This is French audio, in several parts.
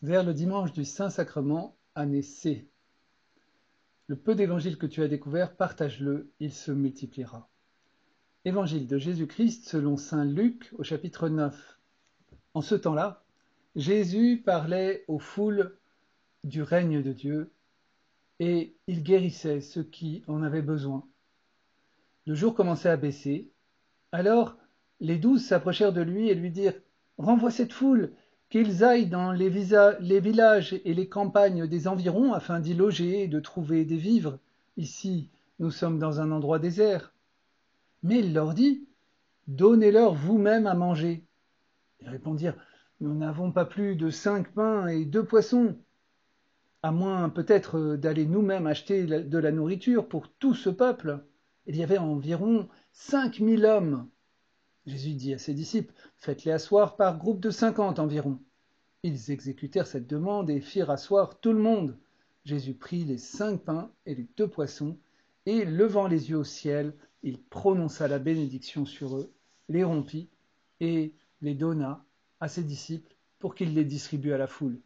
Vers le dimanche du Saint-Sacrement, année C. Le peu d'évangile que tu as découvert, partage-le, il se multipliera. Évangile de Jésus-Christ selon saint Luc au chapitre 9. En ce temps-là, Jésus parlait aux foules du règne de Dieu et il guérissait ceux qui en avaient besoin. Le jour commençait à baisser. Alors les 12 s'approchèrent de lui et lui dirent: Renvoie cette foule, qu'ils aillent dans les villages et les campagnes des environs afin d'y loger et de trouver des vivres. Ici, nous sommes dans un endroit désert. Mais il leur dit: Donnez-leur vous-même à manger. Ils répondirent: Nous n'avons pas plus de 5 pains et 2 poissons, à moins peut-être d'aller nous-mêmes acheter de la nourriture pour tout ce peuple. Il y avait environ 5000 hommes. Jésus dit à ses disciples: Faites-les asseoir par groupe de 50 environ. Ils exécutèrent cette demande et firent asseoir tout le monde. Jésus prit les 5 pains et les 2 poissons, et levant les yeux au ciel, il prononça la bénédiction sur eux, les rompit et les donna à ses disciples pour qu'ils les distribuent à la foule.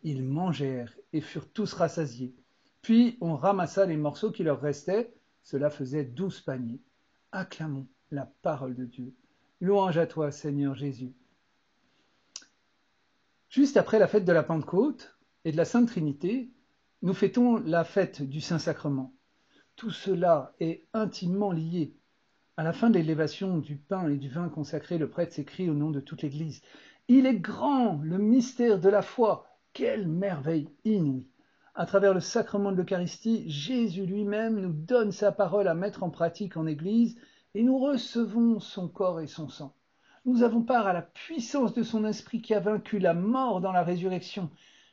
Ils mangèrent et furent tous rassasiés. Puis on ramassa les morceaux qui leur restaient, cela faisait 12 paniers. Acclamons la parole de Dieu. Louange à toi, Seigneur Jésus. Juste après la fête de la Pentecôte et de la Sainte Trinité, nous fêtons la fête du Saint-Sacrement. Tout cela est intimement lié. À la fin de l'élévation du pain et du vin consacré, le prêtre s'écrie au nom de toute l'Église: Il est grand, le mystère de la foi. Quelle merveille inouïe! À travers le sacrement de l'Eucharistie, Jésus lui-même nous donne sa parole à mettre en pratique en Église et nous recevons son corps et son sang. Nous avons part à la puissance de son esprit qui a vaincu la mort dans la résurrection.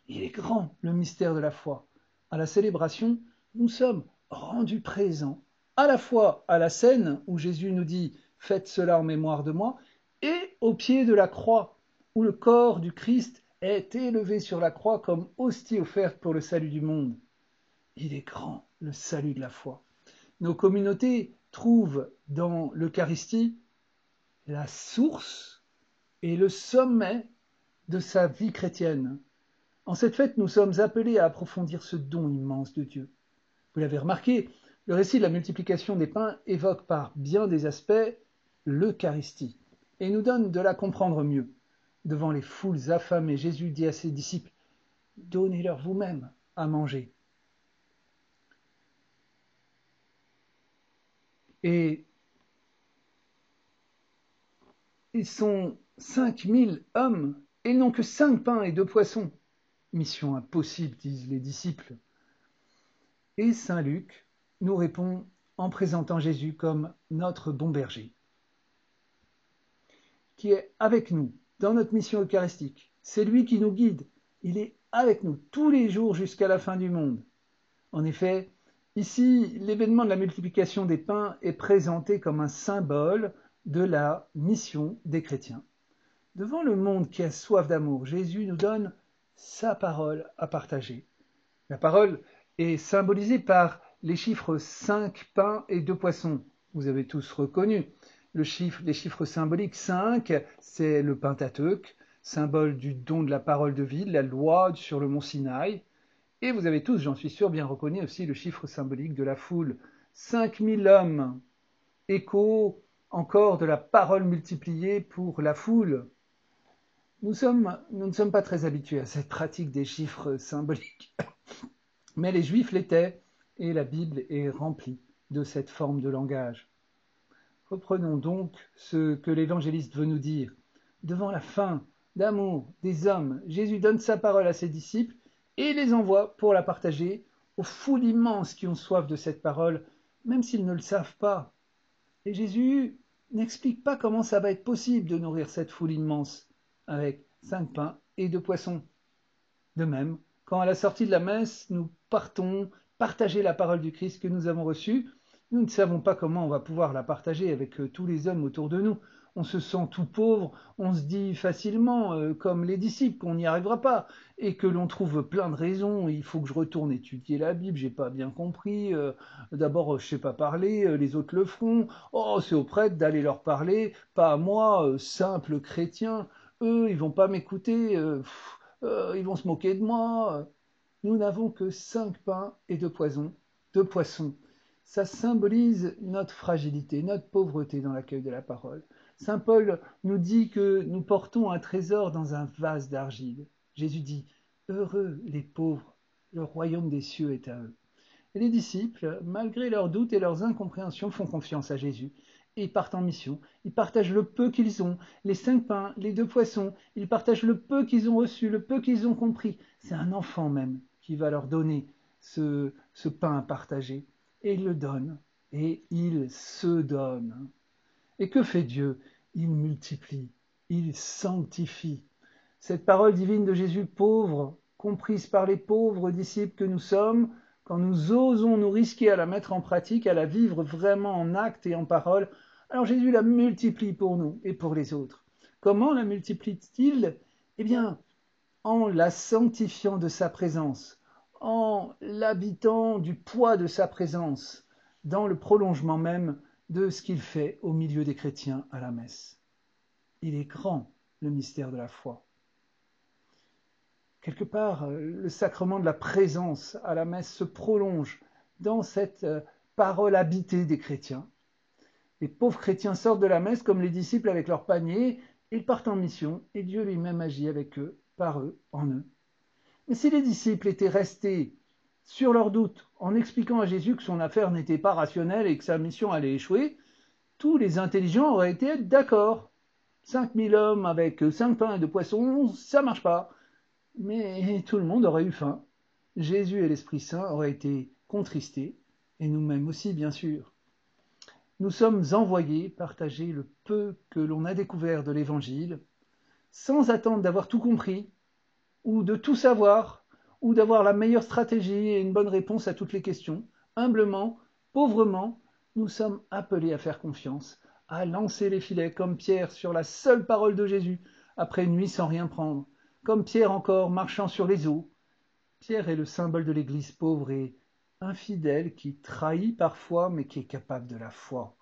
Il est grand, le mystère de la foi. À la célébration, nous sommes rendus présents à la fois à la scène où Jésus nous dit « Faites cela en mémoire de moi » et au pied de la croix où le corps du Christ est élevé sur la croix comme hostie offerte pour le salut du monde. Il est grand, le salut de la foi. Nos communautés trouvent dans l'Eucharistie la source et le sommet de sa vie chrétienne. En cette fête, nous sommes appelés à approfondir ce don immense de Dieu. Vous l'avez remarqué, le récit de la multiplication des pains évoque par bien des aspects l'Eucharistie et nous donne de la comprendre mieux. Devant les foules affamées, Jésus dit à ses disciples: Donnez-leur vous-même à manger. Et ils sont 5000 hommes et ils n'ont que 5 pains et 2 poissons. Mission impossible, disent les disciples. Et saint Luc nous répond en présentant Jésus comme notre bon berger, qui est avec nous dans notre mission eucharistique. C'est lui qui nous guide. Il est avec nous tous les jours jusqu'à la fin du monde. En effet, ici, l'événement de la multiplication des pains est présenté comme un symbole de la mission des chrétiens. Devant le monde qui a soif d'amour, Jésus nous donne sa parole à partager. La parole est symbolisée par les chiffres 5 pains et 2 poissons. Vous avez tous reconnu. Les chiffres symboliques: 5, c'est le Pentateuque, symbole du don de la parole de vie, de la loi sur le mont Sinaï. Et vous avez tous, j'en suis sûr, bien reconnu aussi le chiffre symbolique de la foule. 5000 hommes, écho encore de la parole multipliée pour la foule. Nous ne sommes pas très habitués à cette pratique des chiffres symboliques. Mais les Juifs l'étaient, et la Bible est remplie de cette forme de langage. Reprenons donc ce que l'évangéliste veut nous dire. Devant la faim d'amour des hommes, Jésus donne sa parole à ses disciples et les envoie pour la partager aux foules immenses qui ont soif de cette parole, même s'ils ne le savent pas. Et Jésus n'explique pas comment ça va être possible de nourrir cette foule immense avec 5 pains et 2 poissons. De même, quand à la sortie de la messe, nous partons partager la parole du Christ que nous avons reçue, nous ne savons pas comment on va pouvoir la partager avec tous les hommes autour de nous. On se sent tout pauvre, on se dit facilement, comme les disciples, qu'on n'y arrivera pas, et que l'on trouve plein de raisons. Il faut que je retourne étudier la Bible, j'ai pas bien compris. D'abord, je sais pas parler, les autres le feront. Oh, c'est aux prêtres d'aller leur parler, pas à moi, simple chrétien. Eux, ils vont pas m'écouter. ils vont se moquer de moi. Nous n'avons que 5 pains et 2 poissons. Ça symbolise notre fragilité, notre pauvreté dans l'accueil de la parole. Saint Paul nous dit que nous portons un trésor dans un vase d'argile. Jésus dit, heureux les pauvres, le royaume des cieux est à eux. Et les disciples, malgré leurs doutes et leurs incompréhensions, font confiance à Jésus. Et ils partent en mission. Ils partagent le peu qu'ils ont, les 5 pains, les 2 poissons. Ils partagent le peu qu'ils ont reçu, le peu qu'ils ont compris. C'est un enfant même qui va leur donner ce pain à partager. Et il le donne. Et il se donne. Et que fait Dieu? Il multiplie, il sanctifie. Cette parole divine de Jésus pauvre, comprise par les pauvres disciples que nous sommes, quand nous osons nous risquer à la mettre en pratique, à la vivre vraiment en acte et en parole, alors Jésus la multiplie pour nous et pour les autres. Comment la multiplie-t-il? Eh bien, en la sanctifiant de sa présence, en l'habitant du poids de sa présence, dans le prolongement même de ce qu'il fait au milieu des chrétiens à la messe. Il est grand, le mystère de la foi. Quelque part, le sacrement de la présence à la messe se prolonge dans cette parole habitée des chrétiens. Les pauvres chrétiens sortent de la messe comme les disciples avec leur panier, ils partent en mission et Dieu lui-même agit avec eux, par eux, en eux. Mais si les disciples étaient restés sur leurs doutes en expliquant à Jésus que son affaire n'était pas rationnelle et que sa mission allait échouer, tous les intelligents auraient été d'accord. 5000 hommes avec 5 pains et 2 poissons, ça marche pas. Mais tout le monde aurait eu faim. Jésus et l'Esprit Saint auraient été contristés, et nous-mêmes aussi, bien sûr. Nous sommes envoyés partager le peu que l'on a découvert de l'Évangile, sans attendre d'avoir tout compris, ou de tout savoir, ou d'avoir la meilleure stratégie et une bonne réponse à toutes les questions. Humblement, pauvrement, nous sommes appelés à faire confiance, à lancer les filets comme Pierre sur la seule parole de Jésus, après une nuit sans rien prendre, comme Pierre encore marchant sur les eaux. Pierre est le symbole de l'Église pauvre et infidèle qui trahit parfois mais qui est capable de la foi.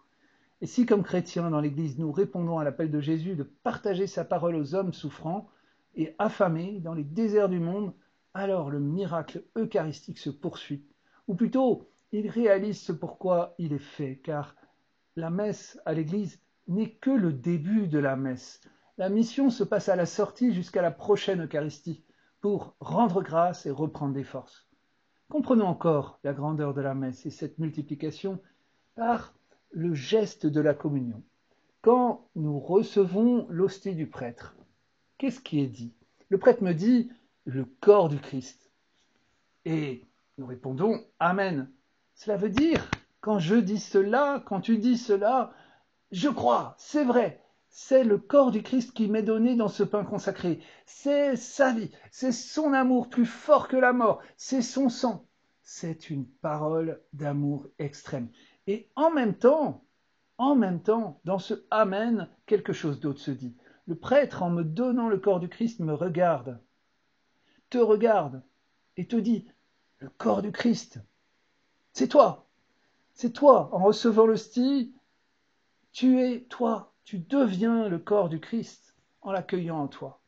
Et si comme chrétiens dans l'Église nous répondons à l'appel de Jésus de partager sa parole aux hommes souffrants et affamés dans les déserts du monde, alors le miracle eucharistique se poursuit. Ou plutôt, il réalise ce pourquoi il est fait, car la messe à l'Église n'est que le début de la messe. La mission se passe à la sortie jusqu'à la prochaine Eucharistie, pour rendre grâce et reprendre des forces. Comprenons encore la grandeur de la messe et cette multiplication par le geste de la communion. Quand nous recevons l'hostie du prêtre, qu'est-ce qui est dit? Le prêtre me dit « le corps du Christ ». Et nous répondons « Amen ». Cela veut dire, quand je dis cela, quand tu dis cela, je crois, c'est vrai. C'est le corps du Christ qui m'est donné dans ce pain consacré. C'est sa vie, c'est son amour plus fort que la mort, c'est son sang. C'est une parole d'amour extrême. Et en même temps, dans ce Amen, quelque chose d'autre se dit. Le prêtre, en me donnant le corps du Christ, me regarde, te regarde et te dit, le corps du Christ, c'est toi, en recevant l'hostie, tu es toi, tu deviens le corps du Christ en l'accueillant en toi.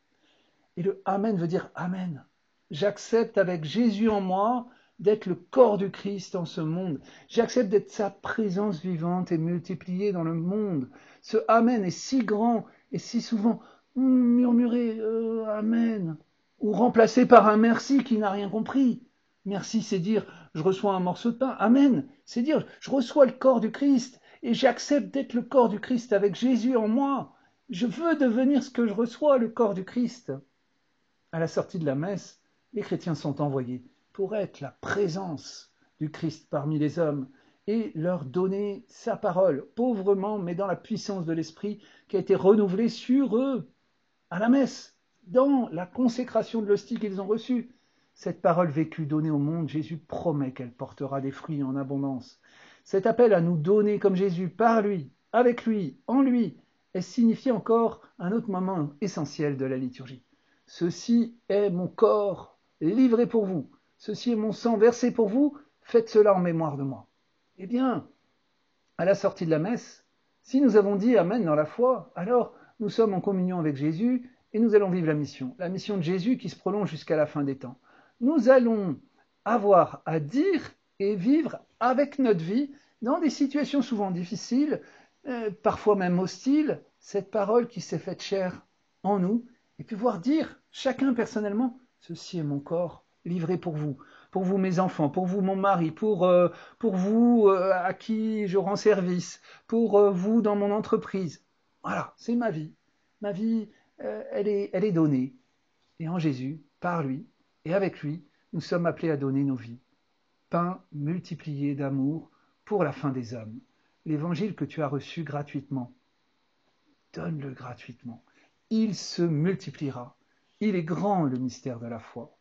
Et le Amen veut dire Amen. J'accepte avec Jésus en moi d'être le corps du Christ en ce monde. J'accepte d'être sa présence vivante et multipliée dans le monde. Ce Amen est si grand et si souvent murmuré Amen ou remplacé par un merci qui n'a rien compris. Merci, c'est dire je reçois un morceau de pain. Amen, c'est dire je reçois le corps du Christ. Et j'accepte d'être le corps du Christ avec Jésus en moi. Je veux devenir ce que je reçois, le corps du Christ. À la sortie de la messe, les chrétiens sont envoyés pour être la présence du Christ parmi les hommes et leur donner sa parole, pauvrement, mais dans la puissance de l'Esprit qui a été renouvelée sur eux, à la messe, dans la consécration de l'hostie qu'ils ont reçue. Cette parole vécue, donnée au monde, Jésus promet qu'elle portera des fruits en abondance. Cet appel à nous donner comme Jésus, par lui, avec lui, en lui, est signifié encore un autre moment essentiel de la liturgie. Ceci est mon corps livré pour vous. Ceci est mon sang versé pour vous. Faites cela en mémoire de moi. Eh bien, à la sortie de la messe, si nous avons dit Amen dans la foi, alors nous sommes en communion avec Jésus et nous allons vivre la mission de Jésus qui se prolonge jusqu'à la fin des temps. Nous allons avoir à dire et vivre avec notre vie dans des situations souvent difficiles, parfois même hostiles, cette parole qui s'est faite chair en nous, et pouvoir dire chacun personnellement, ceci est mon corps livré pour vous mes enfants, pour vous mon mari, pour vous à qui je rends service, pour vous dans mon entreprise. Voilà, c'est ma vie. Ma vie, elle est donnée. Et en Jésus, par lui et avec lui, nous sommes appelés à donner nos vies. Pain multiplié d'amour pour la fin des hommes. L'évangile que tu as reçu gratuitement, donne-le gratuitement. Il se multipliera. Il est grand le mystère de la foi.